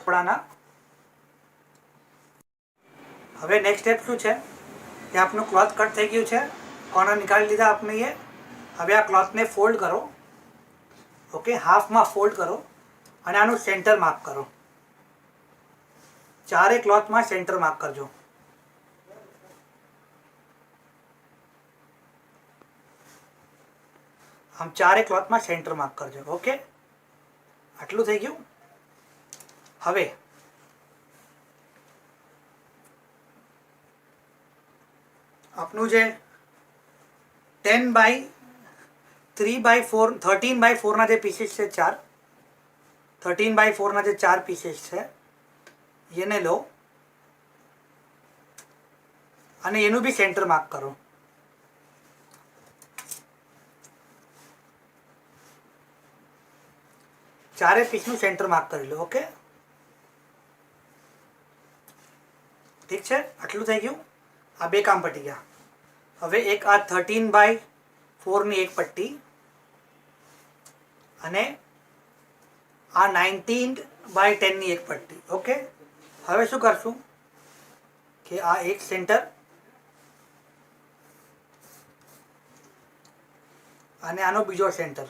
કપડાના હવે next step શું છે કે આપનું ક્લોથ કટ થઈ ગયું છે, કોર્નર નીકાળી લીધા આપને ये। હવે આ ક્લોથને ફોલ્ડ કરો, ઓકે, હાફમાં ફોલ્ડ કરો અને આનું સેન્ટર માર્ક કરો। ચારે ક્લોથમાં સેન્ટર માર્ક કરજો। આમ ચારે ક્લોથમાં સેન્ટર માર્ક કરજો, ઓકે। આટલું થઈ ગયું। હવે આપનું જે 10/3/4 13/4 જે પીસીસ છે, 13/4 જે 4 પીસીસ છે એને લો અને એનું બી સેન્ટર માર્ક કરો। ચારે પીસનું સેન્ટર માર્ક કરી લો, ઓકે, ઠીક છે। આટલું થઈ ગયું। આ બે કામ પટી ગયા। હવે એક આ 13/4 ની એક પટ્ટી અને આ 19/10 ની એક પટ્ટી, ઓકે। હવે શું કરશું કે આ એક સેન્ટર અને આનો બીજો સેન્ટર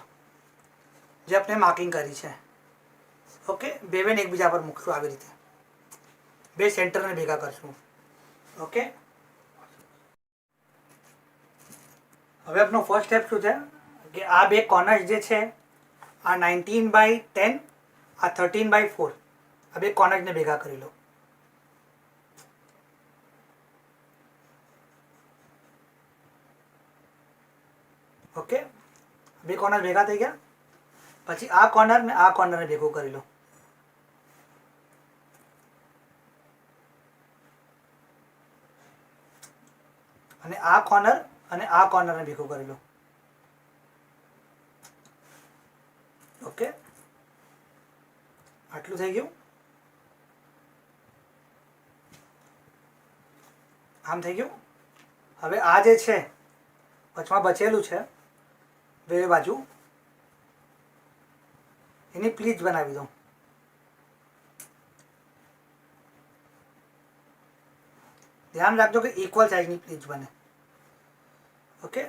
જે આપણે માર્કિંગ કરી છે, ઓકે, બેને એકબીજા પર મૂકશું આવી રીતે, બે સેન્ટરને ભેગા કરશું, ઓકે। હવે આપણો ફર્સ્ટ સ્ટેપ શું છે કે આ બે કોર્નર્સ જે છે, આ 19/10 આ 13/4 આ બે કોર્નર્સને ભેગા કરી લો, ઓકે। બે કોર્નર ભેગા થઈ ગયા। પછી આ કોર્નર ને આ કોર્નરને ભેગું કરી લો, અને આ કોર્નર અને આ કોર્નરને ભેગું કરી લો, ઓકે। આટલું થઈ ગયું। આમ થઈ ગયું। હવે આ જે છે વચમાં બચેલું છે બે બાજુ એની પ્લીટ બનાવી દો, ધ્યાન રાખજો કે ઇક્વલ સાઇઝની પ્લીટ બને, ઓકે।